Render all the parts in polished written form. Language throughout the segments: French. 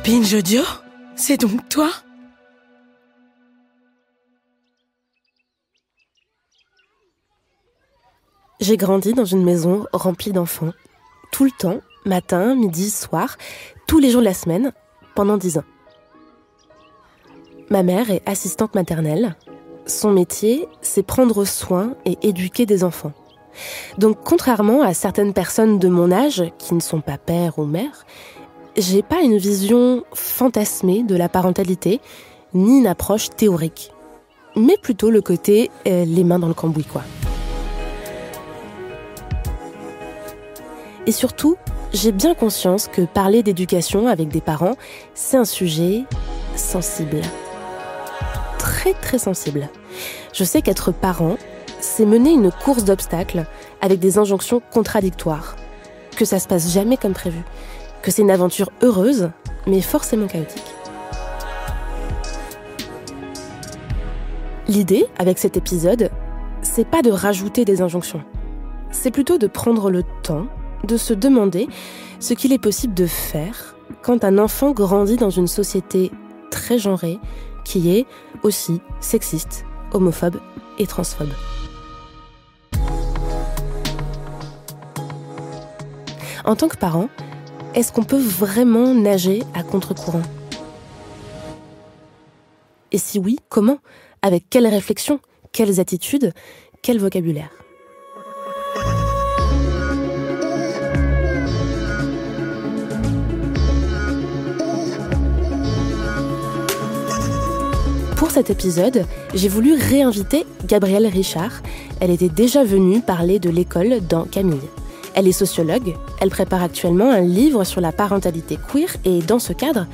Binge Audio, c'est donc toi? J'ai grandi dans une maison remplie d'enfants, tout le temps, matin, midi, soir, tous les jours de la semaine, pendant 10 ans. Ma mère est assistante maternelle. Son métier, c'est prendre soin et éduquer des enfants. Donc, contrairement à certaines personnes de mon âge, qui ne sont pas père ou mère, j'ai pas une vision fantasmée de la parentalité, ni une approche théorique, mais plutôt le côté les mains dans le cambouis, quoi. Et surtout, j'ai bien conscience que parler d'éducation avec des parents, c'est un sujet sensible. Très, très sensible. Je sais qu'être parent, c'est mener une course d'obstacles avec des injonctions contradictoires. Que ça se passe jamais comme prévu. Que c'est une aventure heureuse, mais forcément chaotique. L'idée, avec cet épisode, c'est pas de rajouter des injonctions. C'est plutôt de prendre le temps de se demander ce qu'il est possible de faire quand un enfant grandit dans une société très genrée qui est aussi sexiste, homophobe et transphobe. En tant que parent, est-ce qu'on peut vraiment nager à contre-courant? Et si oui, comment? Avec quelles réflexions? Quelles attitudes? Quel vocabulaire? Pour cet épisode, j'ai voulu réinviter Gabrielle Richard. Elle était déjà venue parler de l'école dans Camille. Elle est sociologue, elle prépare actuellement un livre sur la parentalité queer et dans ce cadre,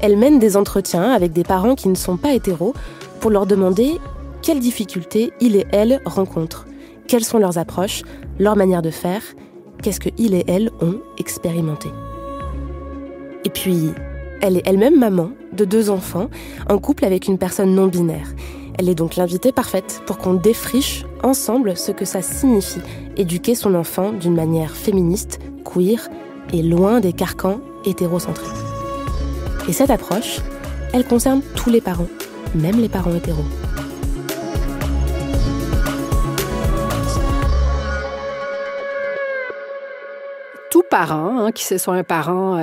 elle mène des entretiens avec des parents qui ne sont pas hétéros pour leur demander quelles difficultés ils et elles rencontrent, quelles sont leurs approches, leurs manières de faire, qu'est-ce que ils et elles ont expérimenté. Et puis, elle est elle-même maman de 2 enfants, en couple avec une personne non-binaire. Elle est donc l'invitée parfaite pour qu'on défriche ensemble ce que ça signifie éduquer son enfant d'une manière féministe, queer et loin des carcans hétérocentriques. Et cette approche, elle concerne tous les parents, même les parents hétéros. Tout parent, que ce soit un parent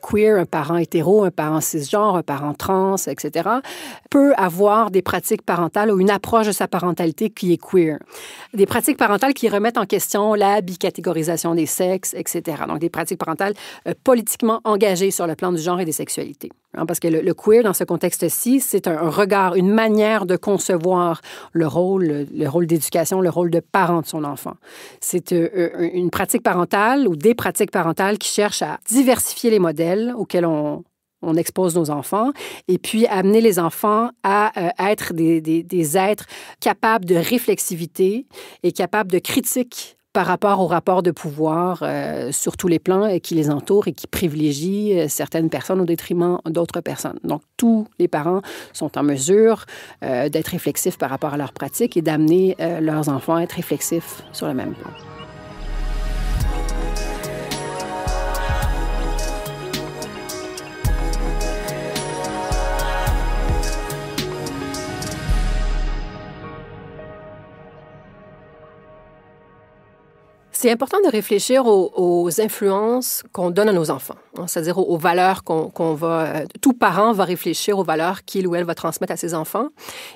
queer, un parent hétéro, un parent cisgenre, un parent trans, etc., peut avoir des pratiques parentales ou une approche de sa parentalité qui est queer. Des pratiques parentales qui remettent en question la bicatégorisation des sexes, etc. Donc, des pratiques parentales politiquement engagées sur le plan du genre et des sexualités. Parce que le queer, dans ce contexte-ci, c'est un regard, une manière de concevoir le rôle d'éducation, le rôle de parent de son enfant. C'est une pratique parentale ou des pratiques parentales qui cherchent à diversifier les modèles auxquels on expose nos enfants et puis amener les enfants à être des êtres capables de réflexivité et capables de critique par rapport au rapport de pouvoir sur tous les plans qui les entourent et qui privilégient certaines personnes au détriment d'autres personnes. Donc, tous les parents sont en mesure d'être réflexifs par rapport à leurs pratiques et d'amener leurs enfants à être réflexifs sur le même plan. C'est important de réfléchir aux influences qu'on donne à nos enfants, c'est-à-dire aux valeurs qu'on va... Tout parent va réfléchir aux valeurs qu'il ou elle va transmettre à ses enfants.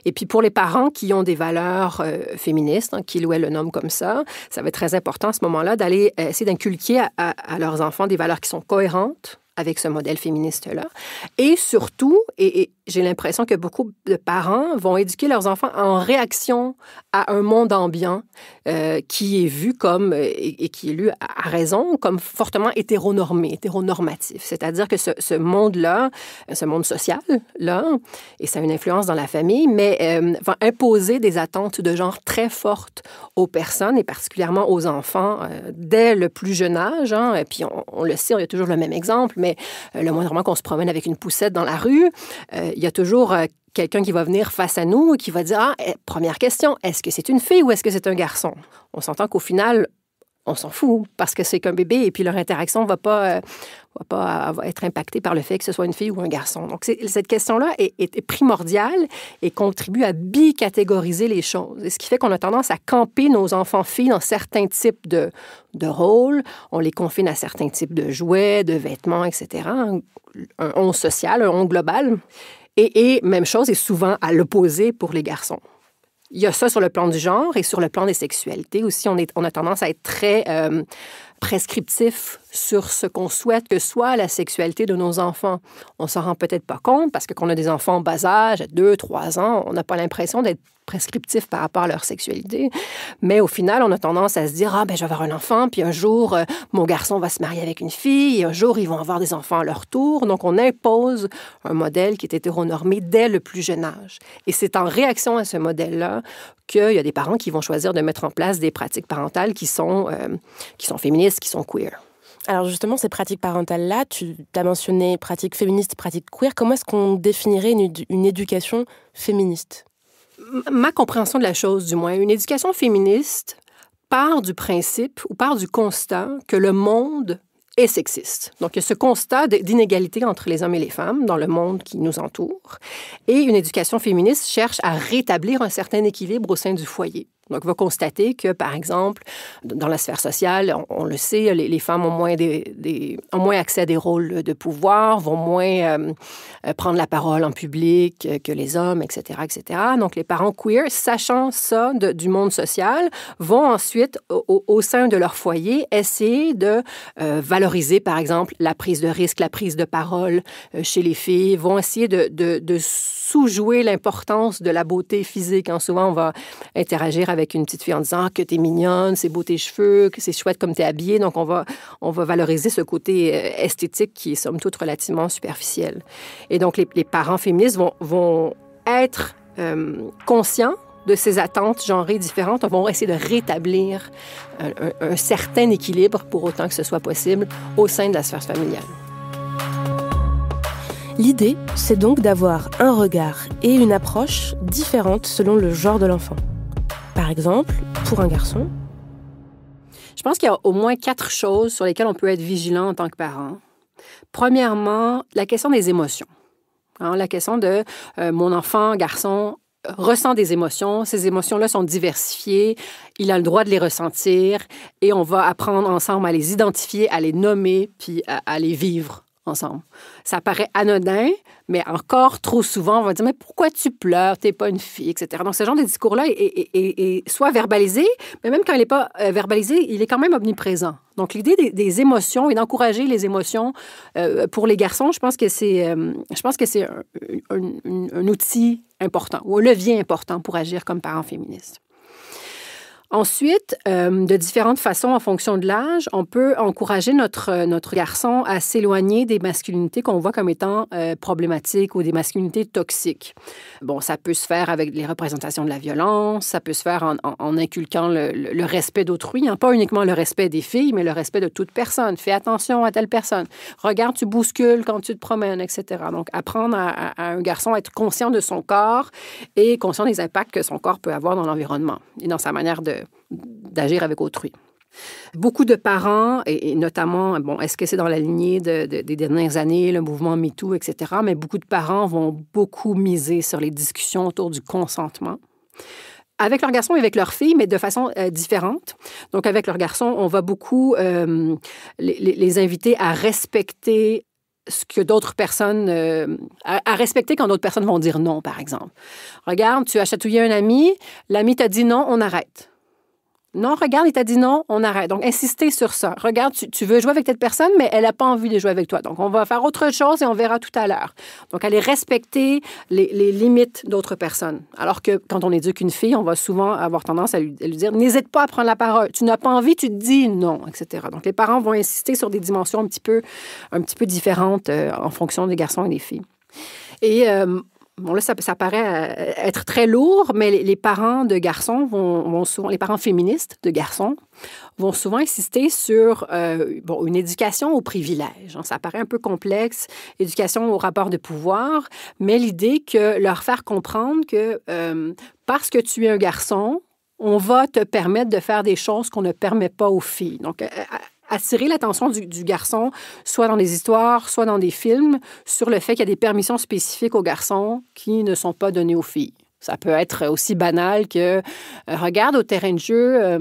Et puis pour les parents qui ont des valeurs féministes, qu'il ou elle le nomme comme ça va être très important à ce moment-là d'aller essayer d'inculquer à leurs enfants des valeurs qui sont cohérentes avec ce modèle féministe-là. Et surtout, et j'ai l'impression que beaucoup de parents vont éduquer leurs enfants en réaction à un monde ambiant qui est vu comme, et qui est lu à raison, comme fortement hétéronormé, hétéronormatif. C'est-à-dire que ce monde-là, ce monde social-là, et ça a une influence dans la famille, mais va imposer des attentes de genre très fortes aux personnes, et particulièrement aux enfants, dès le plus jeune âge. Et puis on le sait, il y a toujours le même exemple, mais le moindrement qu'on se promène avec une poussette dans la rue, il y a toujours quelqu'un qui va venir face à nous et qui va dire « Ah, première question, est-ce que c'est une fille ou est-ce que c'est un garçon? » On s'entend qu'au final, on s'en fout parce que c'est qu'un bébé et puis leur interaction va pas être impactée par le fait que ce soit une fille ou un garçon. Donc, cette question-là est primordiale et contribue à bicatégoriser les choses. Et ce qui fait qu'on a tendance à camper nos enfants-filles dans certains types de rôles. On les confine à certains types de jouets, de vêtements, etc. Un on social, un on global. Et même chose est souvent à l'opposé pour les garçons. Il y a ça sur le plan du genre et sur le plan des sexualités aussi. On a tendance à être très prescriptif sur ce qu'on souhaite que soit la sexualité de nos enfants. On s'en rend peut-être pas compte parce que quand on a des enfants en bas âge, à 2, 3 ans, on n'a pas l'impression d'être prescriptif par rapport à leur sexualité. Mais au final, on a tendance à se dire « Ah, ben je vais avoir un enfant, puis un jour, mon garçon va se marier avec une fille, et un jour, ils vont avoir des enfants à leur tour. » Donc, on impose un modèle qui est hétéronormé dès le plus jeune âge. Et c'est en réaction à ce modèle-là qu'il y a des parents qui vont choisir de mettre en place des pratiques parentales qui sont féministes, qui sont queer. Alors justement, ces pratiques parentales-là, tu as mentionné pratiques féministes, pratiques queer. Comment est-ce qu'on définirait une éducation féministe? Ma compréhension de la chose, du moins, une éducation féministe part du principe ou part du constat que le monde est sexiste. Donc, il y a ce constat d'inégalité entre les hommes et les femmes dans le monde qui nous entoure. Et une éducation féministe cherche à rétablir un certain équilibre au sein du foyer. Donc, on va constater que, par exemple, dans la sphère sociale, on le sait, les femmes ont moins accès à des rôles de pouvoir, vont moins prendre la parole en public que les hommes, etc., etc. Donc, les parents queer, sachant ça du monde social, vont ensuite, au sein de leur foyer, essayer de valoriser, par exemple, la prise de risque, la prise de parole chez les filles, vont essayer de sous-jouer l'importance de la beauté physique. Hein. Souvent, on va interagir avec une petite fille en disant que t'es mignonne, c'est beau tes cheveux, que c'est chouette comme t'es habillée. Donc, on va valoriser ce côté esthétique qui est, somme toute, relativement superficiel. Et donc, les parents féministes vont être conscients de ces attentes genrées différentes, vont essayer de rétablir un certain équilibre, pour autant que ce soit possible, au sein de la sphère familiale. L'idée, c'est donc d'avoir un regard et une approche différentes selon le genre de l'enfant. Par exemple, pour un garçon... Je pense qu'il y a au moins 4 choses sur lesquelles on peut être vigilant en tant que parent. Premièrement, la question des émotions. Hein, la question de mon enfant, garçon, ressent des émotions. Ces émotions-là sont diversifiées. Il a le droit de les ressentir et on va apprendre ensemble à les identifier, à les nommer, puis à les vivre ensemble. Ça paraît anodin, mais encore trop souvent, on va dire « Mais pourquoi tu pleures? T'es pas une fille, etc. » Donc, ce genre de discours-là est soit verbalisé, mais même quand il n'est pas verbalisé, il est quand même omniprésent. Donc, l'idée des émotions et d'encourager les émotions pour les garçons, je pense que c'est un outil important ou un levier important pour agir comme parent féministe. Ensuite, de différentes façons, en fonction de l'âge, on peut encourager notre garçon à s'éloigner des masculinités qu'on voit comme étant problématiques ou des masculinités toxiques. Bon, ça peut se faire avec les représentations de la violence, ça peut se faire en inculquant le respect d'autrui, hein, pas uniquement le respect des filles, mais le respect de toute personne. Fais attention à telle personne. Regarde, tu bouscules quand tu te promènes, etc. Donc, apprendre à un garçon à être conscient de son corps et conscient des impacts que son corps peut avoir dans l'environnement et dans sa manière d'agir avec autrui. Beaucoup de parents, et notamment, bon, est-ce que c'est dans la lignée des dernières années, le mouvement MeToo, etc., mais beaucoup de parents vont beaucoup miser sur les discussions autour du consentement. Avec leurs garçons et avec leurs filles, mais de façon différente. Donc, avec leurs garçons, on va beaucoup les inviter à respecter ce que d'autres personnes... à respecter quand d'autres personnes vont dire non, par exemple. Regarde, tu as chatouillé un ami, l'ami t'a dit non, on arrête. Non, regarde, il t'a dit non, on arrête. Donc, insister sur ça. Regarde, tu veux jouer avec cette personne, mais elle n'a pas envie de jouer avec toi. Donc, on va faire autre chose et on verra tout à l'heure. Donc, aller respecter les limites d'autres personnes. Alors que quand on éduque une fille, on va souvent avoir tendance à lui dire « N'hésite pas à prendre la parole. Tu n'as pas envie, tu te dis non, etc. » Donc, les parents vont insister sur des dimensions un petit peu différentes en fonction des garçons et des filles. Et... bon, là, ça paraît être très lourd, mais les parents de garçons vont souvent, les parents féministes de garçons vont souvent insister sur une éducation au privilège. Ça paraît un peu complexe, éducation au rapport de pouvoir, mais l'idée que leur faire comprendre que parce que tu es un garçon, on va te permettre de faire des choses qu'on ne permet pas aux filles. Donc, attirer l'attention du garçon, soit dans des histoires, soit dans des films, sur le fait qu'il y a des permissions spécifiques aux garçons qui ne sont pas données aux filles. Ça peut être aussi banal que, regarde, au terrain de jeu,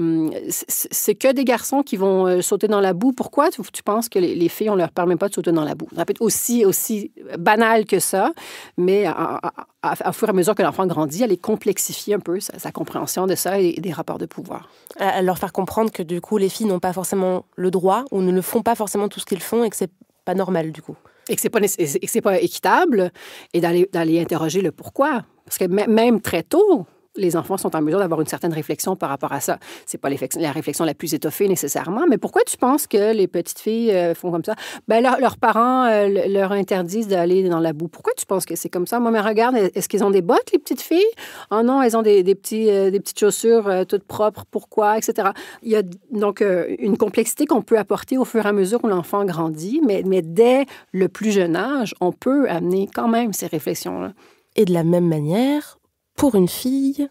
c'est que des garçons qui vont sauter dans la boue. Pourquoi tu penses que les filles, on ne leur permet pas de sauter dans la boue? Ça peut être aussi banal que ça, mais à fur et à mesure que l'enfant grandit, elle complexifie un peu sa compréhension de ça et des rapports de pouvoir. À leur faire comprendre que, du coup, les filles n'ont pas forcément le droit ou ne font pas forcément tout ce qu'ils font et que c'est pas normal, du coup. Et que c'est pas équitable, et d'aller interroger le pourquoi. Parce que même très tôt, les enfants sont en mesure d'avoir une certaine réflexion par rapport à ça. C'est pas la réflexion la plus étoffée nécessairement, mais pourquoi tu penses que les petites filles font comme ça? Ben, leurs parents leur interdisent d'aller dans la boue. Pourquoi tu penses que c'est comme ça? Moi, mais regarde, est-ce qu'ils ont des bottes, les petites filles? Oh non, elles ont des petites chaussures toutes propres. Pourquoi? Etc. Il y a donc une complexité qu'on peut apporter au fur et à mesure où l'enfant grandit, mais dès le plus jeune âge, on peut amener quand même ces réflexions-là. Et de la même manière, pour une fille...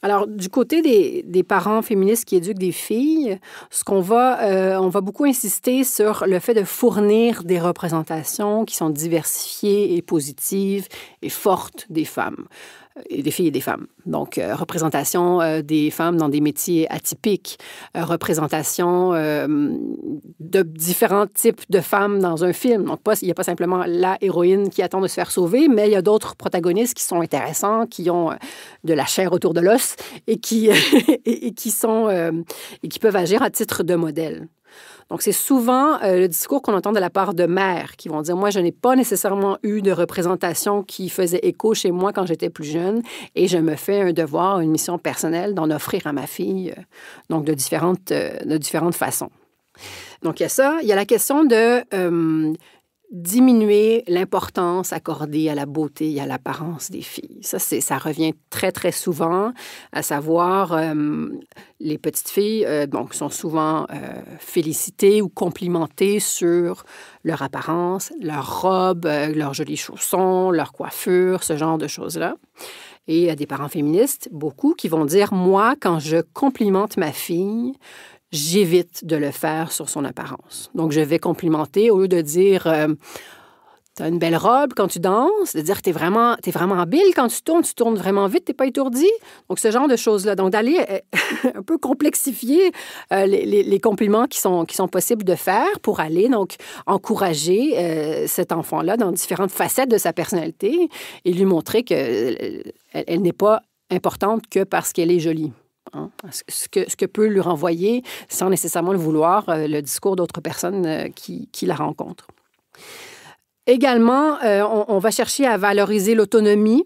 Alors, du côté des parents féministes qui éduquent des filles, on va beaucoup insister sur le fait de fournir des représentations qui sont diversifiées et positives et fortes des femmes. Et des filles et des femmes. Donc, représentation des femmes dans des métiers atypiques, représentation de différents types de femmes dans un film. Donc, il n'y a pas simplement la héroïne qui attend de se faire sauver, mais il y a d'autres protagonistes qui sont intéressants, qui ont de la chair autour de l'os et qui peuvent agir à titre de modèle. Donc, c'est souvent le discours qu'on entend de la part de mères qui vont dire « Moi, je n'ai pas nécessairement eu de représentation qui faisait écho chez moi quand j'étais plus jeune et je me fais un devoir, une mission personnelle d'en offrir à ma fille, donc de différentes façons. » Donc, il y a ça. Il y a la question de diminuer l'importance accordée à la beauté et à l'apparence des filles. Ça revient très, très souvent, à savoir, les petites filles donc, sont souvent félicitées ou complimentées sur leur apparence, leur robe, leurs jolis chaussons, leur coiffure, ce genre de choses-là. Et il y a des parents féministes, beaucoup, qui vont dire, moi, quand je complimente ma fille, j'évite de le faire sur son apparence. Donc, je vais complimenter au lieu de dire t'as une belle robe quand tu danses, de dire t'es vraiment habile quand tu tournes vraiment vite, t'es pas étourdi. Donc, ce genre de choses-là. Donc, d'aller un peu complexifier les compliments qui sont possibles de faire pour aller, donc, encourager cet enfant-là dans différentes facettes de sa personnalité et lui montrer qu'elle n'est pas importante que parce qu'elle est jolie. Hein? Ce que peut lui renvoyer, sans nécessairement le vouloir, le discours d'autres personnes qui la rencontrent. Également, on va chercher à valoriser l'autonomie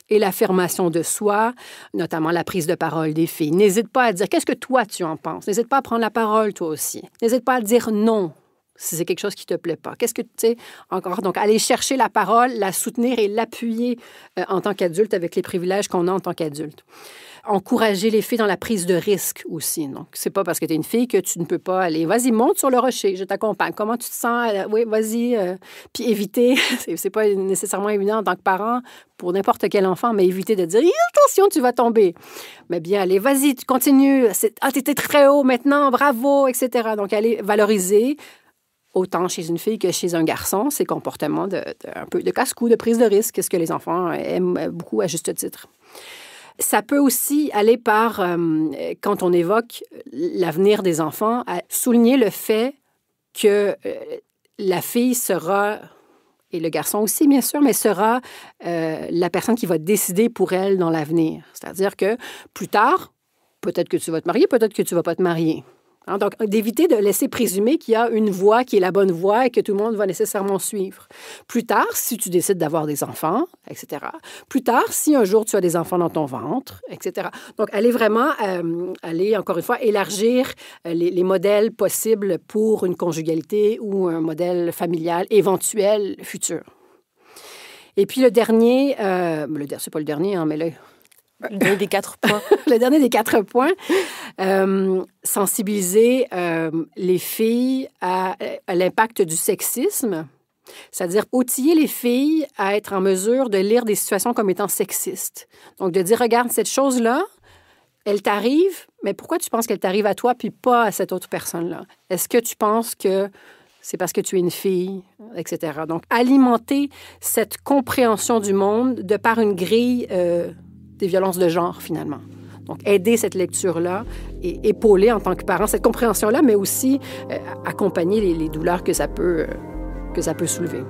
et l'affirmation de soi, notamment la prise de parole des filles. N'hésite pas à dire « Qu'est-ce que toi, tu en penses? » N'hésite pas à prendre la parole, toi aussi. N'hésite pas à dire « non » si c'est quelque chose qui ne te plaît pas. Qu'est-ce que tu sais encore? Donc, aller chercher la parole, la soutenir et l'appuyer en tant qu'adulte avec les privilèges qu'on a en tant qu'adulte. Encourager les filles dans la prise de risque aussi. Donc, c'est pas parce que tu es une fille que tu ne peux pas aller. Vas-y, monte sur le rocher, je t'accompagne. Comment tu te sens? Oui, vas-y. Puis éviter, c'est pas nécessairement évident en tant que parent pour n'importe quel enfant, mais éviter de dire attention, tu vas tomber. Mais bien, allez, vas-y, tu continues. T'étais très haut maintenant, bravo, etc. Donc, aller valoriser autant chez une fille que chez un garçon, ces comportements un peu de casse-cou, de prise de risque, ce que les enfants aiment beaucoup à juste titre. Ça peut aussi aller par, quand on évoque l'avenir des enfants, à souligner le fait que la fille sera, et le garçon aussi bien sûr, mais sera la personne qui va décider pour elle dans l'avenir. C'est-à-dire que plus tard, peut-être que tu vas te marier, peut-être que tu ne vas pas te marier. Hein, donc, d'éviter de laisser présumer qu'il y a une voie qui est la bonne voie et que tout le monde va nécessairement suivre. Plus tard, si tu décides d'avoir des enfants, etc. Plus tard, si un jour tu as des enfants dans ton ventre, etc. Donc, aller vraiment, encore une fois, élargir les modèles possibles pour une conjugalité ou un modèle familial éventuel futur. Et puis, le dernier, c'est pas le dernier, hein, mais le dernier des 4 points. Le dernier des 4 points, sensibiliser les filles à l'impact du sexisme, c'est-à-dire outiller les filles à être en mesure de lire des situations comme étant sexistes. Donc, de dire, regarde, cette chose-là, elle t'arrive, mais pourquoi tu penses qu'elle t'arrive à toi puis pas à cette autre personne-là? Est-ce que tu penses que c'est parce que tu es une fille, etc.? Donc, alimenter cette compréhension du monde de par une grille des violences de genre, finalement. Donc, aider cette lecture-là et épauler en tant que parent cette compréhension-là, mais aussi accompagner les douleurs que ça peut soulever.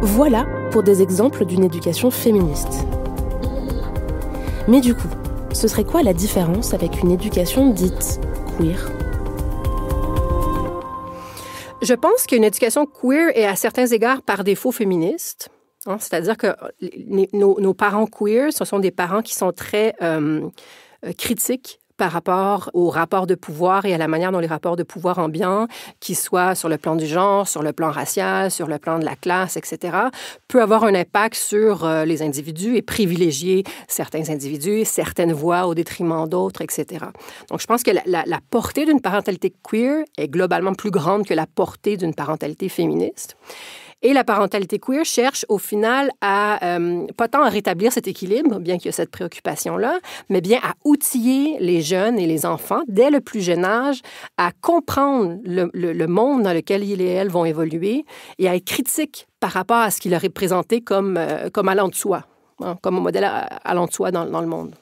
Voilà pour des exemples d'une éducation féministe. Mais du coup, ce serait quoi la différence avec une éducation dite queer ? Je pense qu'une éducation queer est à certains égards par défaut féministe. C'est-à-dire que nos parents queer, ce sont des parents qui sont très critiques par rapport aux rapports de pouvoir et à la manière dont les rapports de pouvoir ambiants, qu'ils soient sur le plan du genre, sur le plan racial, sur le plan de la classe, etc., peut avoir un impact sur les individus et privilégier certains individus, certaines voix au détriment d'autres, etc. Donc, je pense que la portée d'une parentalité queer est globalement plus grande que la portée d'une parentalité féministe. Et la parentalité queer cherche au final à, pas tant à rétablir cet équilibre, bien qu'il y ait cette préoccupation-là, mais bien à outiller les jeunes et les enfants, dès le plus jeune âge, à comprendre le monde dans lequel ils et elles vont évoluer et à être critiques par rapport à ce qui leur est présenté comme allant de soi, comme un modèle allant de soi dans le monde.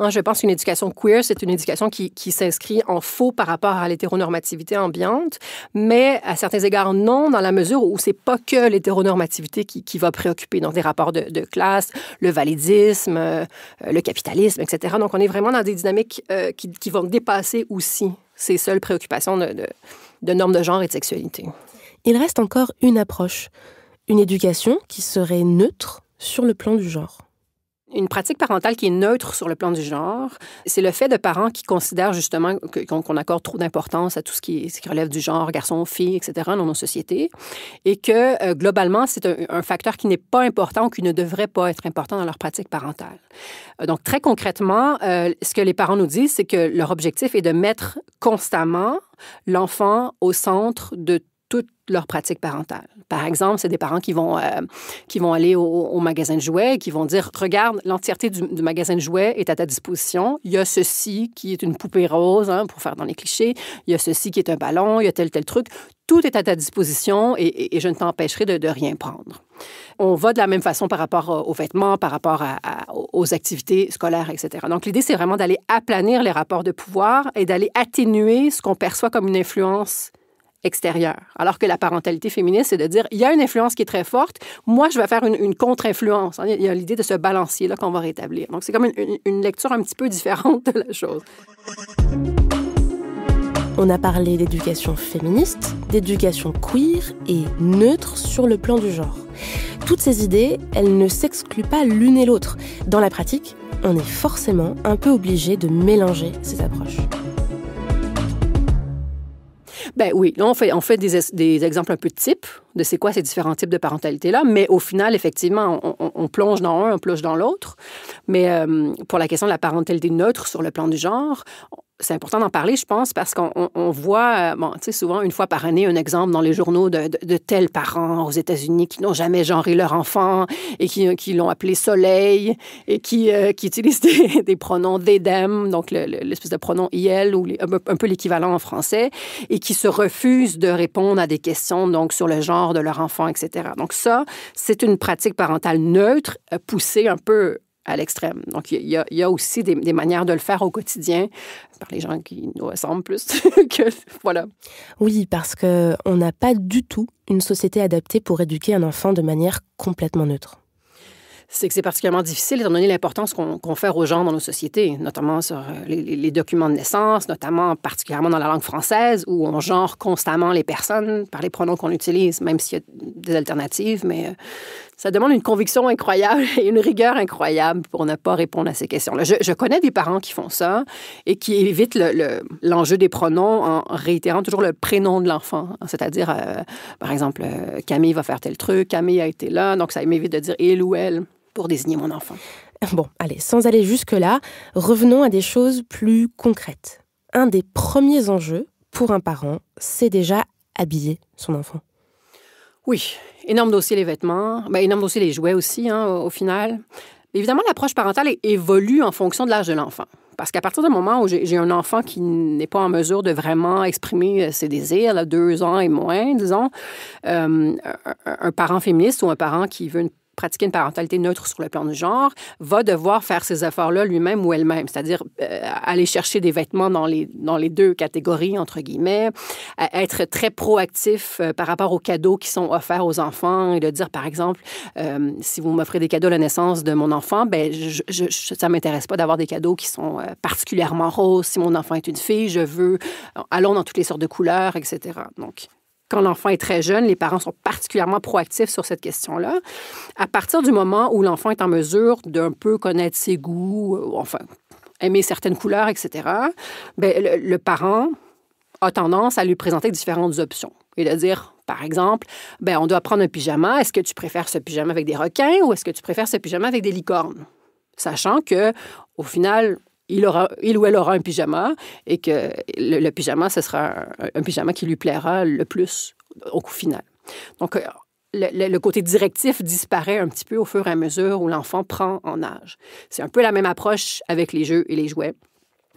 Je pense qu'une éducation queer, c'est une éducation qui s'inscrit en faux par rapport à l'hétéronormativité ambiante, mais à certains égards non, dans la mesure où c'est pas que l'hétéronormativité qui va préoccuper, donc des rapports de classe, le validisme, le capitalisme, etc. Donc, on est vraiment dans des dynamiques qui vont dépasser aussi ces seules préoccupations de normes de genre et de sexualité. Il reste encore une approche, une éducation qui serait neutre sur le plan du genre. Une pratique parentale qui est neutre sur le plan du genre, c'est le fait de parents qui considèrent justement qu'on accorde trop d'importance à tout ce qui relève du genre, garçon, fille, etc., dans nos sociétés, et que globalement, c'est un facteur qui n'est pas important ou qui ne devrait pas être important dans leur pratique parentale. Donc, très concrètement, ce que les parents nous disent, c'est que leur objectif est de mettre constamment l'enfant au centre de toute leur pratique parentale. Par exemple, c'est des parents qui vont aller au magasin de jouets, qui vont dire, regarde, l'entièreté du magasin de jouets est à ta disposition. Il y a ceci qui est une poupée rose, pour faire dans les clichés. Il y a ceci qui est un ballon, il y a tel truc. Tout est à ta disposition et je ne t'empêcherai de rien prendre. On va de la même façon par rapport aux vêtements, par rapport aux activités scolaires, etc. Donc, l'idée, c'est vraiment d'aller aplanir les rapports de pouvoir et d'aller atténuer ce qu'on perçoit comme une influence extérieure. Alors que la parentalité féministe, c'est de dire, il y a une influence qui est très forte, moi, je vais faire une contre-influence. Il y a l'idée de ce balancier-là qu'on va rétablir. Donc, c'est comme une lecture un petit peu différente de la chose. On a parlé d'éducation féministe, d'éducation queer et neutre sur le plan du genre. Toutes ces idées, elles ne s'excluent pas l'une et l'autre. Dans la pratique, on est forcément un peu obligé de mélanger ces approches. Ben oui, là, on fait des exemples un peu types de c'est quoi ces différents types de parentalité-là, mais au final, effectivement, on plonge dans un, on plonge dans l'autre. Mais pour la question de la parentalité neutre sur le plan du genre, c'est important d'en parler, je pense, parce qu'on voit, tu sais, souvent, une fois par année, un exemple dans les journaux de tels parents aux États-Unis qui n'ont jamais genré leur enfant et qui l'ont appelé Soleil et qui utilisent des pronoms they, them, donc l'espèce de pronom il ou un peu l'équivalent en français, et qui se refusent de répondre à des questions donc sur le genre de leur enfant, etc. Donc ça, c'est une pratique parentale neutre poussée un peu à l'extrême. Donc, il y a aussi des manières de le faire au quotidien par les gens qui nous ressemblent plus que... Voilà. Oui, parce qu'on n'a pas du tout une société adaptée pour éduquer un enfant de manière complètement neutre. C'est que c'est particulièrement difficile étant donné l'importance qu'on confère aux gens dans nos sociétés, notamment sur les documents de naissance, notamment particulièrement dans la langue française, où on genre constamment les personnes par les pronoms qu'on utilise, même s'il y a des alternatives, mais ça demande une conviction incroyable et une rigueur incroyable pour ne pas répondre à ces questions-là. Je connais des parents qui font ça et qui évitent l'enjeu des pronoms en réitérant toujours le prénom de l'enfant. C'est-à-dire, par exemple, Camille va faire tel truc, Camille a été là, donc ça m'évite de dire il ou elle pour désigner mon enfant. Bon, allez, sans aller jusque-là, revenons à des choses plus concrètes. Un des premiers enjeux pour un parent, c'est déjà habiller son enfant. Oui, énorme dossier les vêtements, énorme dossier les jouets aussi, au final. Évidemment, l'approche parentale évolue en fonction de l'âge de l'enfant. Parce qu'à partir du moment où j'ai un enfant qui n'est pas en mesure de vraiment exprimer ses désirs, là, 2 ans et moins, disons, un parent féministe ou un parent qui veut pratiquer une parentalité neutre sur le plan du genre, va devoir faire ces efforts-là lui-même ou elle-même, c'est-à-dire aller chercher des vêtements dans les 2 catégories, entre guillemets, être très proactif par rapport aux cadeaux qui sont offerts aux enfants et de dire, par exemple, si vous m'offrez des cadeaux à la naissance de mon enfant, ça ne m'intéresse pas d'avoir des cadeaux qui sont particulièrement roses. Si mon enfant est une fille, je veux, allons dans toutes les sortes de couleurs, etc. Donc, quand l'enfant est très jeune, les parents sont particulièrement proactifs sur cette question-là. À partir du moment où l'enfant est en mesure d'un peu connaître ses goûts, aimer certaines couleurs, etc., le parent a tendance à lui présenter différentes options et de dire, par exemple, on doit prendre un pyjama. Est-ce que tu préfères ce pyjama avec des requins ou est-ce que tu préfères ce pyjama avec des licornes? Sachant que, au final, il ou elle aura un pyjama et que le pyjama, ce sera un pyjama qui lui plaira le plus au coup final. Donc, le côté directif disparaît un petit peu au fur et à mesure où l'enfant prend en âge. C'est un peu la même approche avec les jeux et les jouets.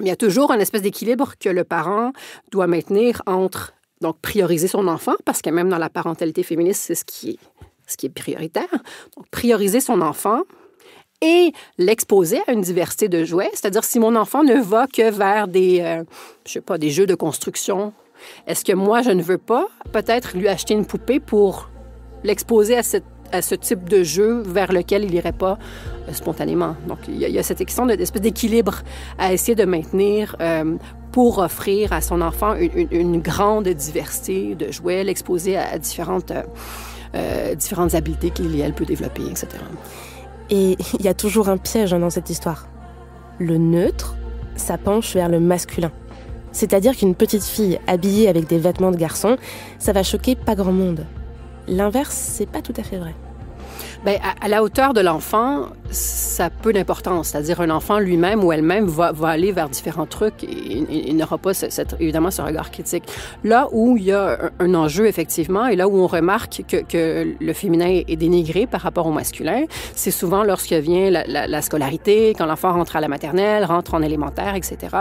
Mais il y a toujours une espèce d'équilibre que le parent doit maintenir entre, donc, prioriser son enfant, parce que même dans la parentalité féministe, c'est ce qui est prioritaire. Donc, prioriser son enfant et l'exposer à une diversité de jouets. C'est-à-dire, si mon enfant ne va que vers des jeux de construction, est-ce que moi, je ne veux pas peut-être lui acheter une poupée pour l'exposer à ce type de jeu vers lequel il n'irait pas spontanément? Donc, il y a cette question d'espèce d'équilibre à essayer de maintenir pour offrir à son enfant une grande diversité de jouets, l'exposer à différentes habiletés qu'il et elle peut développer, etc. Et il y a toujours un piège dans cette histoire. Le neutre, ça penche vers le masculin. C'est-à-dire qu'une petite fille habillée avec des vêtements de garçon, ça va choquer pas grand monde. L'inverse, c'est pas tout à fait vrai. À la hauteur de l'enfant, ça a peu d'importance. C'est-à-dire, un enfant lui-même ou elle-même va aller vers différents trucs et il n'aura pas évidemment ce regard critique. Là où il y a un enjeu, effectivement, et là où on remarque que le féminin est dénigré par rapport au masculin, c'est souvent lorsque vient la scolarité, quand l'enfant rentre à la maternelle, rentre en élémentaire, etc.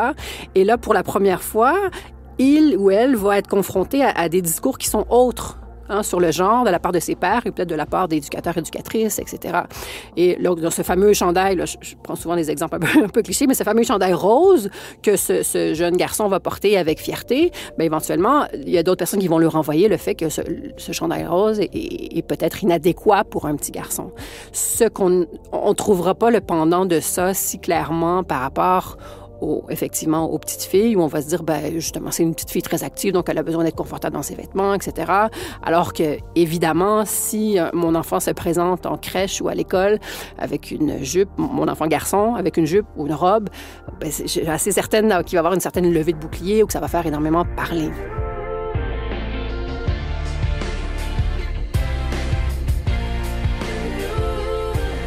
Et là, pour la première fois, il ou elle va être confronté à des discours qui sont autres sur le genre de la part de ses pairs et peut-être de la part d'éducateurs, éducatrices, etc. Et là, dans ce fameux chandail, là, je prends souvent des exemples un peu clichés, mais ce fameux chandail rose que ce jeune garçon va porter avec fierté, éventuellement, il y a d'autres personnes qui vont lui renvoyer le fait que ce chandail rose est peut-être inadéquat pour un petit garçon. On trouvera pas le pendant de ça si clairement par rapport effectivement aux petites filles, où on va se dire, justement, c'est une petite fille très active, donc elle a besoin d'être confortable dans ses vêtements, etc. Alors que, évidemment, si mon enfant se présente en crèche ou à l'école avec une jupe, mon enfant garçon avec une jupe ou une robe, je suis assez certaine qu'il va avoir une certaine levée de bouclier ou que ça va faire énormément parler.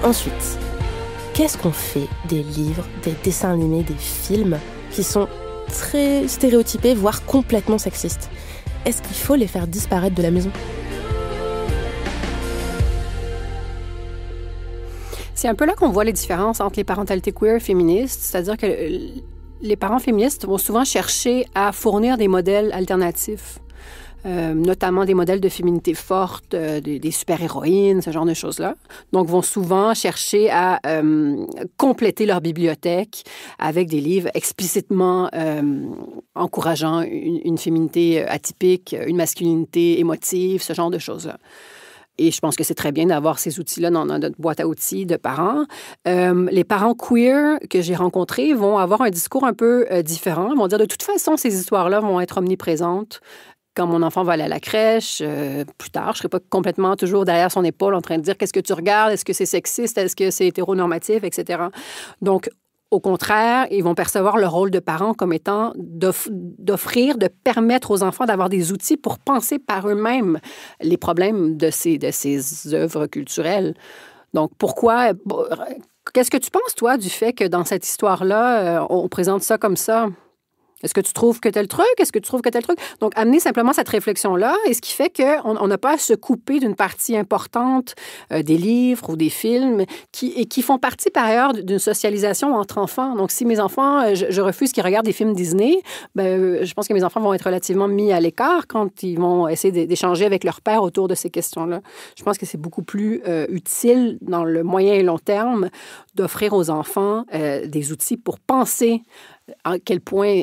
Ensuite, qu'est-ce qu'on fait des livres, des dessins animés, des films qui sont très stéréotypés, voire complètement sexistes? Est-ce qu'il faut les faire disparaître de la maison? C'est un peu là qu'on voit les différences entre les parentalités queer et féministes, c'est-à-dire que les parents féministes vont souvent chercher à fournir des modèles alternatifs. Notamment des modèles de féminité forte, des super-héroïnes, ce genre de choses-là. Donc, vont souvent chercher à compléter leur bibliothèque avec des livres explicitement encourageant une féminité atypique, une masculinité émotive, ce genre de choses-là. Et je pense que c'est très bien d'avoir ces outils-là dans notre boîte à outils de parents. Les parents queer que j'ai rencontrés vont avoir un discours un peu différent. Ils vont dire, de toute façon, ces histoires-là vont être omniprésentes. Quand mon enfant va aller à la crèche, plus tard, je ne serai pas complètement toujours derrière son épaule en train de dire « Qu'est-ce que tu regardes? Est-ce que c'est sexiste? Est-ce que c'est hétéronormatif? » etc. Donc, au contraire, ils vont percevoir le rôle de parent comme étant d'offrir, de permettre aux enfants d'avoir des outils pour penser par eux-mêmes les problèmes de ces œuvres culturelles. Donc, pourquoi... Qu'est-ce que tu penses, toi, du fait que dans cette histoire-là, on présente ça comme ça? Est-ce que tu trouves que tel truc? Est-ce que tu trouves que tel truc? Donc, amener simplement cette réflexion-là, et ce qui fait qu'on n'a pas à se couper d'une partie importante des livres ou des films qui font partie, par ailleurs, d'une socialisation entre enfants. Donc, si mes enfants, je refuse qu'ils regardent des films Disney, je pense que mes enfants vont être relativement mis à l'écart quand ils vont essayer d'échanger avec leur père autour de ces questions-là. Je pense que c'est beaucoup plus utile, dans le moyen et long terme, d'offrir aux enfants des outils pour penser à quel point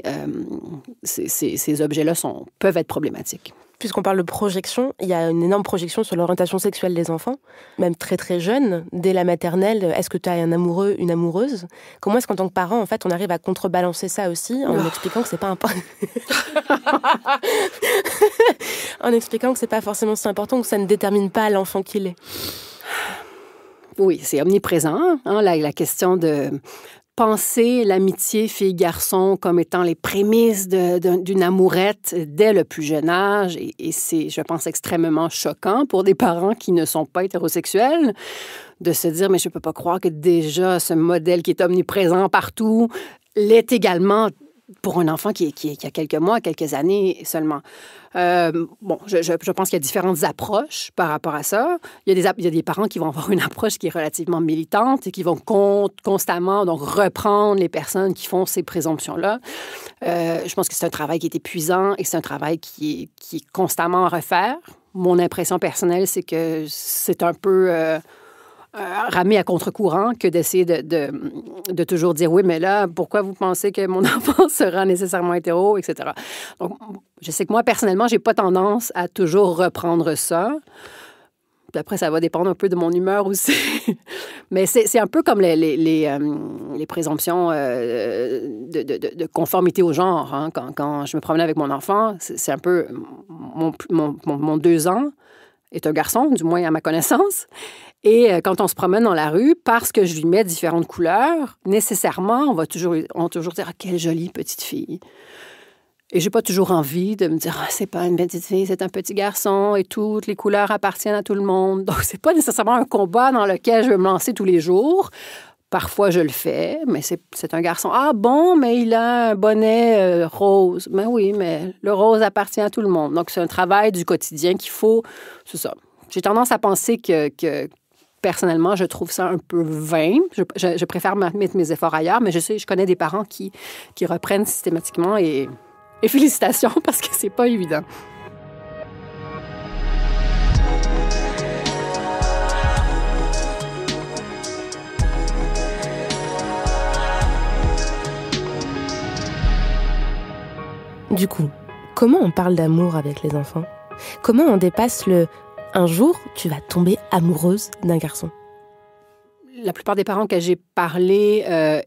ces objets-là peuvent être problématiques. Puisqu'on parle de projection, il y a une énorme projection sur l'orientation sexuelle des enfants, même très très jeunes, dès la maternelle. Est-ce que tu as un amoureux, une amoureuse? Comment est-ce qu'en tant que parent, en fait, on arrive à contrebalancer ça aussi en expliquant que c'est pas important, en expliquant que c'est pas forcément si important, que ça ne détermine pas l'enfant qu'il est? Oui, c'est omniprésent, hein, la question de penser l'amitié fille-garçon comme étant les prémices d'une amourette dès le plus jeune âge. Et c'est, je pense, extrêmement choquant pour des parents qui ne sont pas hétérosexuels de se dire, mais je ne peux pas croire que déjà ce modèle qui est omniprésent partout l'est également pour un enfant qui a quelques mois, quelques années seulement. Je pense qu'il y a différentes approches par rapport à ça. Il y a des parents qui vont avoir une approche qui est relativement militante et qui vont constamment donc, reprendre les personnes qui font ces présomptions-là. Je pense que c'est un travail qui est épuisant et c'est un travail qui est constamment à refaire. Mon impression personnelle, c'est que c'est un peu... ramer à contre-courant que d'essayer de toujours dire « oui, mais là, pourquoi vous pensez que mon enfant sera nécessairement hétéro, etc. » Donc, je sais que moi, personnellement, j'ai pas tendance à toujours reprendre ça. Puis après, ça va dépendre un peu de mon humeur aussi. Mais c'est un peu comme les présomptions de conformité au genre. Hein. Quand je me promenais avec mon enfant, c'est un peu... Mon 2 ans est un garçon, du moins à ma connaissance. Et quand on se promène dans la rue, parce que je lui mets différentes couleurs, nécessairement, on va toujours dire « Ah, quelle jolie petite fille ». Et j'ai pas toujours envie de me dire « Ah, c'est pas une petite fille, c'est un petit garçon et toutes les couleurs appartiennent à tout le monde ». Donc, c'est pas nécessairement un combat dans lequel je vais me lancer tous les jours. Parfois, je le fais, mais c'est un garçon. Ah bon, mais il a un bonnet rose. Ben oui, mais le rose appartient à tout le monde. Donc, c'est un travail du quotidien qu'il faut... C'est ça. J'ai tendance à penser que personnellement, je trouve ça un peu vain. Je préfère mettre mes efforts ailleurs, mais je connais des parents qui reprennent systématiquement et félicitations parce que c'est pas évident. Du coup, comment on parle d'amour avec les enfants? Comment on dépasse un jour, tu vas tomber amoureuse d'un garçon? La plupart des parents que j'ai parlé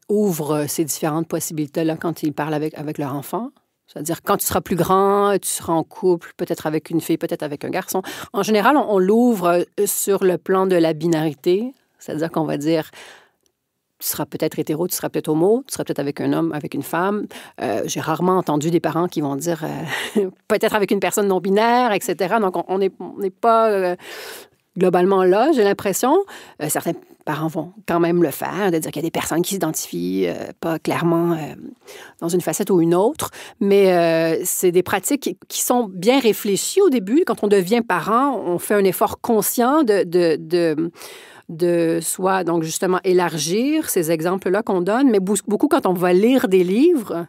ouvrent ces différentes possibilités-là quand ils parlent avec leur enfant. C'est-à-dire, quand tu seras plus grand, tu seras en couple, peut-être avec une fille, peut-être avec un garçon. En général, on l'ouvre sur le plan de la binarité. C'est-à-dire qu'on va dire... Tu seras peut-être hétéro, tu seras peut-être homo, tu seras peut-être avec un homme, avec une femme. J'ai rarement entendu des parents qui vont dire peut-être avec une personne non-binaire, etc. Donc, on n'est pas globalement là, j'ai l'impression. Certains parents vont quand même le faire, de dire qu'il y a des personnes qui s'identifient pas clairement dans une facette ou une autre. Mais c'est des pratiques qui sont bien réfléchies au début. Quand on devient parent, on fait un effort conscient de soi, donc justement élargir ces exemples-là qu'on donne, mais beaucoup quand on va lire des livres,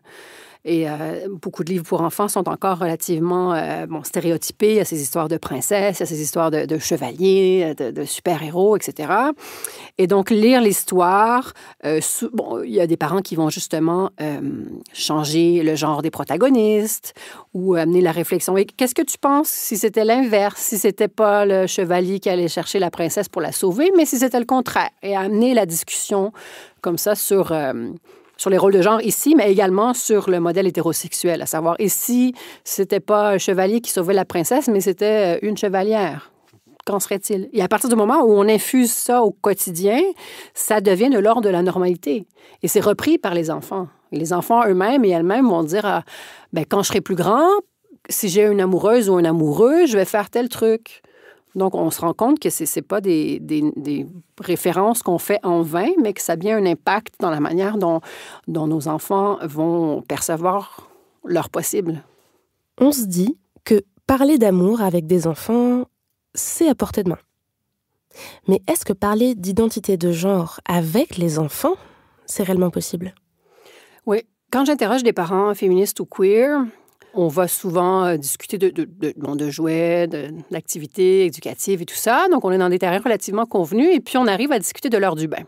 et beaucoup de livres pour enfants sont encore relativement stéréotypés. Il y a ces histoires de princesses, il y a ces histoires de chevaliers, de super-héros, etc. Et donc, lire l'histoire, il y a des parents qui vont justement changer le genre des protagonistes ou amener la réflexion. Et qu'est-ce que tu penses si c'était l'inverse, si c'était pas le chevalier qui allait chercher la princesse pour la sauver, mais si c'était le contraire? Et amener la discussion comme ça sur les rôles de genre ici, mais également sur le modèle hétérosexuel, à savoir, et si c'était pas un chevalier qui sauvait la princesse, mais c'était une chevalière? Qu'en serait-il? Et à partir du moment où on infuse ça au quotidien, ça devient de l'ordre de la normalité. Et c'est repris par les enfants. Et les enfants eux-mêmes et elles-mêmes vont dire, quand je serai plus grand, si j'ai une amoureuse ou un amoureux, je vais faire tel truc. Donc, on se rend compte que ce n'est pas des références qu'on fait en vain, mais que ça a bien un impact dans la manière dont nos enfants vont percevoir leur possible. On se dit que parler d'amour avec des enfants, c'est à portée de main. Mais est-ce que parler d'identité de genre avec les enfants, c'est réellement possible? Oui. Quand j'interroge des parents féministes ou queer, on va souvent discuter de jouets, d'activités éducatives et tout ça. Donc, on est dans des terrains relativement convenus et puis on arrive à discuter de l'heure du bain.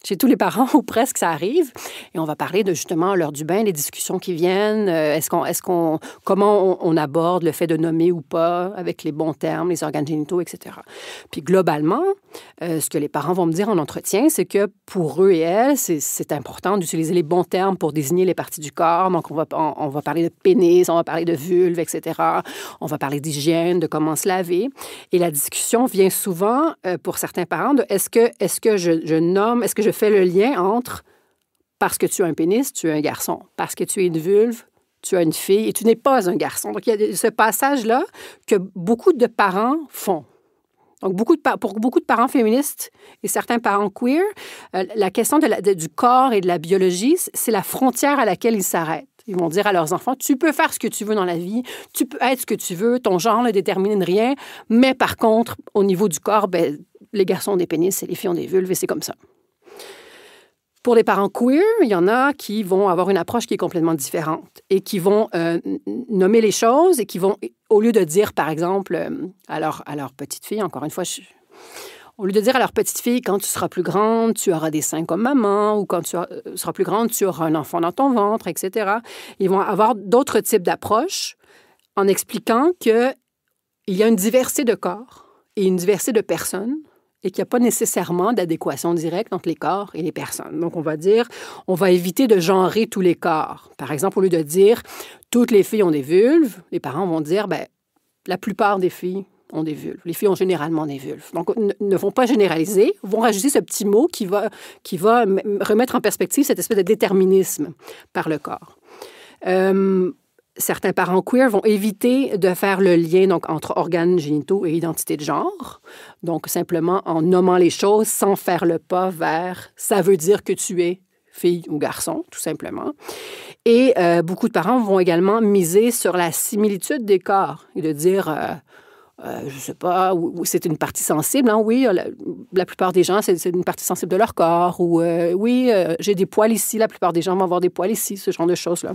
Chez tous les parents, ou presque, ça arrive. Et on va parler de, justement, l'heure du bain, les discussions qui viennent, comment on aborde le fait de nommer ou pas, avec les bons termes, les organes génitaux, etc. Puis, globalement, ce que les parents vont me dire en entretien, c'est que pour eux et elles, c'est important d'utiliser les bons termes pour désigner les parties du corps. Donc, on va parler de pénis, on va parler de vulve, etc. On va parler d'hygiène, de comment se laver. Et la discussion vient souvent, pour certains parents, de est-ce que je nomme, est-ce que je fais le lien entre parce que tu as un pénis, tu es un garçon. Parce que tu es une vulve, tu as une fille et tu n'es pas un garçon. Donc, il y a ce passage-là que beaucoup de parents font. Donc, pour beaucoup de parents féministes et certains parents queer, la question du corps et de la biologie, c'est la frontière à laquelle ils s'arrêtent. Ils vont dire à leurs enfants, tu peux faire ce que tu veux dans la vie, tu peux être ce que tu veux, ton genre ne détermine rien, mais par contre, au niveau du corps, les garçons ont des pénis et les filles ont des vulves et c'est comme ça. Pour les parents queer, il y en a qui vont avoir une approche qui est complètement différente et qui vont nommer les choses et qui vont, au lieu de dire, par exemple, à leur petite fille, encore une fois, au lieu de dire à leur petite fille, quand tu seras plus grande, tu auras des seins comme maman, ou quand tu seras plus grande, tu auras un enfant dans ton ventre, etc. Ils vont avoir d'autres types d'approches en expliquant qu'il y a une diversité de corps et une diversité de personnes et qu'il n'y a pas nécessairement d'adéquation directe entre les corps et les personnes. Donc, on va éviter de genrer tous les corps. Par exemple, au lieu de dire « toutes les filles ont des vulves », les parents vont dire « la plupart des filles ont des vulves. Les filles ont généralement des vulves. » Donc, ne vont pas généraliser, vont rajouter ce petit mot qui va remettre en perspective cette espèce de déterminisme par le corps. Certains parents queer vont éviter de faire le lien donc, entre organes génitaux et identité de genre. Donc, simplement en nommant les choses sans faire le pas vers « ça veut dire que tu es fille ou garçon », tout simplement. Et beaucoup de parents vont également miser sur la similitude des corps et de dire je sais pas, c'est une partie sensible. Hein? Oui, la plupart des gens, c'est une partie sensible de leur corps. Ou oui, j'ai des poils ici, la plupart des gens vont avoir des poils ici, ce genre de choses-là.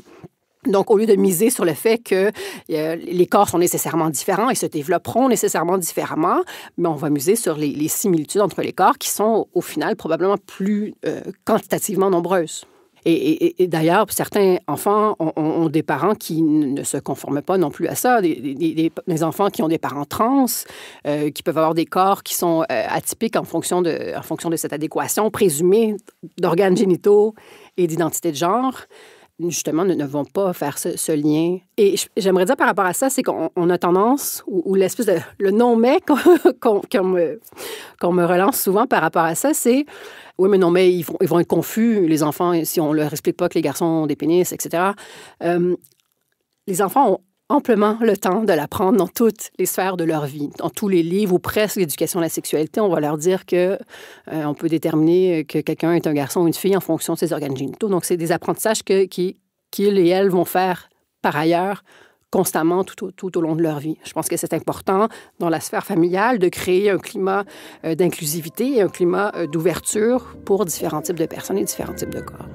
Donc, au lieu de miser sur le fait que les corps sont nécessairement différents et se développeront nécessairement différemment, mais on va miser sur les similitudes entre les corps qui sont, au final, probablement plus quantitativement nombreuses. Et d'ailleurs, certains enfants ont des parents qui ne se conforment pas non plus à ça. Des enfants qui ont des parents trans, qui peuvent avoir des corps qui sont atypiques en fonction de cette adéquation présumée d'organes génitaux et d'identité de genre, justement, ne vont pas faire ce lien. Et j'aimerais dire par rapport à ça, c'est qu'on a tendance, ou l'espèce de... Le non-mais qu'on me relance souvent par rapport à ça, c'est... Oui, mais non, mais ils vont être confus, les enfants, si on ne leur explique pas que les garçons ont des pénis, etc. Les enfants ont amplement le temps de l'apprendre dans toutes les sphères de leur vie. Dans tous les livres ou presque l'éducation à la sexualité, on va leur dire qu'on peut déterminer que quelqu'un est un garçon ou une fille en fonction de ses organes génitaux. Donc, c'est des apprentissages qu'ils et elles vont faire par ailleurs constamment tout au long de leur vie. Je pense que c'est important dans la sphère familiale de créer un climat d'inclusivité et un climat d'ouverture pour différents types de personnes et différents types de corps.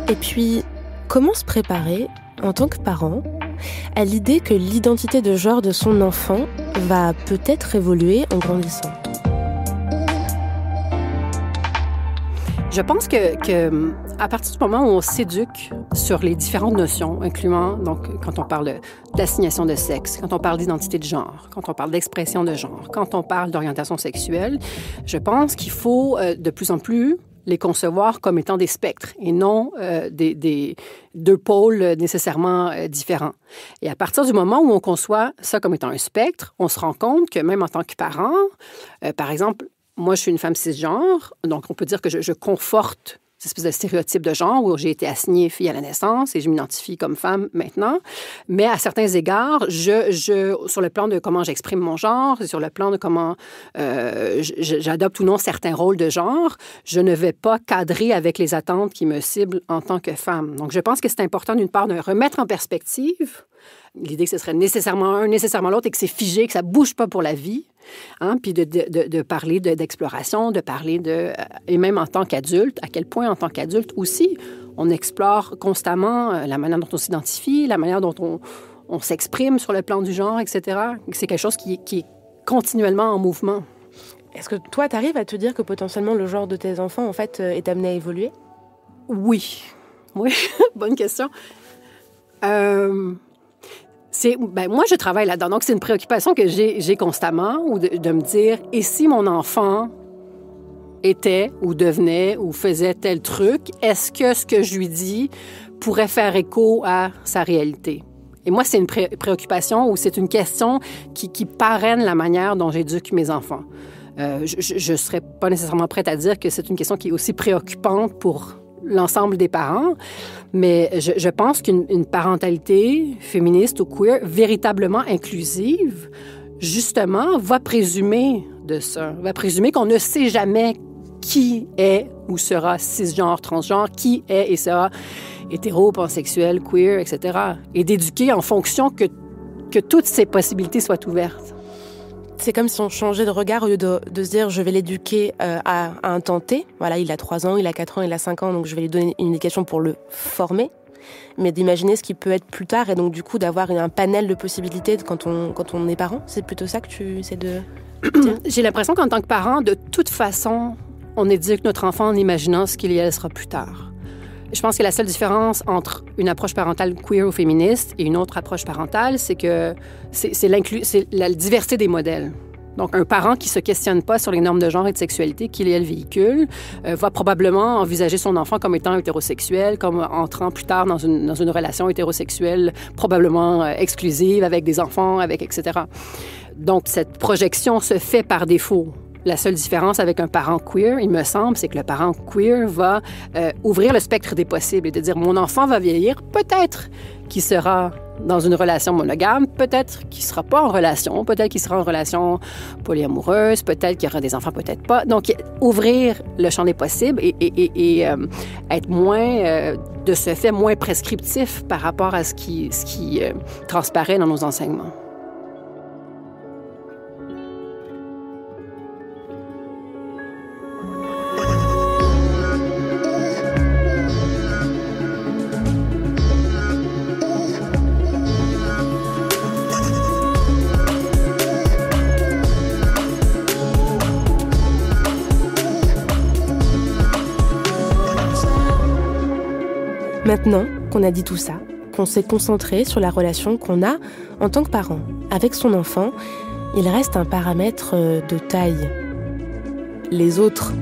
Et puis, comment se préparer, en tant que parent, à l'idée que l'identité de genre de son enfant va peut-être évoluer en grandissant? Je pense que à partir du moment où on s'éduque sur les différentes notions, incluant, donc, quand on parle d'assignation de sexe, quand on parle d'identité de genre, quand on parle d'expression de genre, quand on parle d'orientation sexuelle, je pense qu'il faut de plus en plus les concevoir comme étant des spectres et non des deux pôles nécessairement différents. Et à partir du moment où on conçoit ça comme étant un spectre, on se rend compte que même en tant que parent, par exemple, moi, je suis une femme cisgenre, donc on peut dire que je conforte cette espèce de stéréotype de genre où j'ai été assignée fille à la naissance et je m'identifie comme femme maintenant. Mais à certains égards, sur le plan de comment j'exprime mon genre, sur le plan de comment j'adopte ou non certains rôles de genre, je ne vais pas cadrer avec les attentes qui me ciblent en tant que femme. Donc, je pense que c'est important, d'une part, de remettre en perspective l'idée que ce serait nécessairement un, nécessairement l'autre et que c'est figé, que ça ne bouge pas pour la vie. Hein, puis de parler d'exploration, de parler et même en tant qu'adulte, à quel point en tant qu'adulte aussi, on explore constamment la manière dont on s'identifie, la manière dont on s'exprime sur le plan du genre, etc. C'est quelque chose qui est continuellement en mouvement. Est-ce que toi, tu arrives à te dire que potentiellement le genre de tes enfants, en fait, est amené à évoluer? Oui, bonne question. Moi, je travaille là-dedans. Donc, c'est une préoccupation que j'ai constamment, ou de me dire, et si mon enfant était ou devenait ou faisait tel truc, est-ce que ce que je lui dis pourrait faire écho à sa réalité? Et moi, c'est une préoccupation ou c'est une question qui parraine la manière dont j'éduque mes enfants. Je ne serais pas nécessairement prête à dire que c'est une question qui est aussi préoccupante pour l'ensemble des parents, mais je pense qu'une parentalité féministe ou queer véritablement inclusive, justement, va présumer de ça, va présumer qu'on ne sait jamais qui est ou sera cisgenre, transgenre, qui est et sera hétéro, pansexuel, queer, etc. Et d'éduquer en fonction que toutes ces possibilités soient ouvertes. C'est comme si on changeait de regard au lieu de se dire je vais l'éduquer à un temps T. Voilà, il a 3 ans, il a 4 ans, il a 5 ans, donc je vais lui donner une éducation pour le former. Mais d'imaginer ce qui peut être plus tard et donc du coup d'avoir un panel de possibilités quand on est parent. C'est plutôt ça que tu essaies de dire? J'ai l'impression qu'en tant que parent, de toute façon, on éduque notre enfant en imaginant ce qu'il y sera plus tard. Je pense que la seule différence entre une approche parentale queer ou féministe et une autre approche parentale, c'est que c'est la diversité des modèles. Donc, un parent qui ne se questionne pas sur les normes de genre et de sexualité qu'il et elle véhicule va probablement envisager son enfant comme étant hétérosexuel, comme entrant plus tard dans une relation hétérosexuelle probablement exclusive, avec des enfants, etc. Donc, cette projection se fait par défaut. La seule différence avec un parent queer, il me semble, c'est que le parent queer va ouvrir le spectre des possibles et de dire, mon enfant va vieillir, peut-être qu'il sera dans une relation monogame, peut-être qu'il ne sera pas en relation, peut-être qu'il sera en relation polyamoureuse, peut-être qu'il y aura des enfants, peut-être pas. Donc, ouvrir le champ des possibles et être moins, de ce fait, moins prescriptif par rapport à ce qui transparaît dans nos enseignements. Maintenant qu'on a dit tout ça, qu'on s'est concentré sur la relation qu'on a en tant que parent avec son enfant, il reste un paramètre de taille. Les autres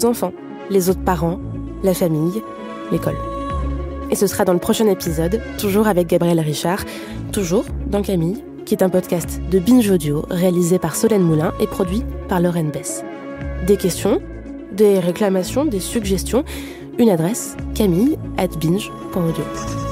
enfants, les autres parents, la famille, l'école. Et ce sera dans le prochain épisode, toujours avec Gabrielle Richard, toujours dans Camille, qui est un podcast de Binge Audio réalisé par Solène Moulin et produit par Lauren Bess. Des questions, des réclamations, des suggestions, une adresse, camille@binge.audio.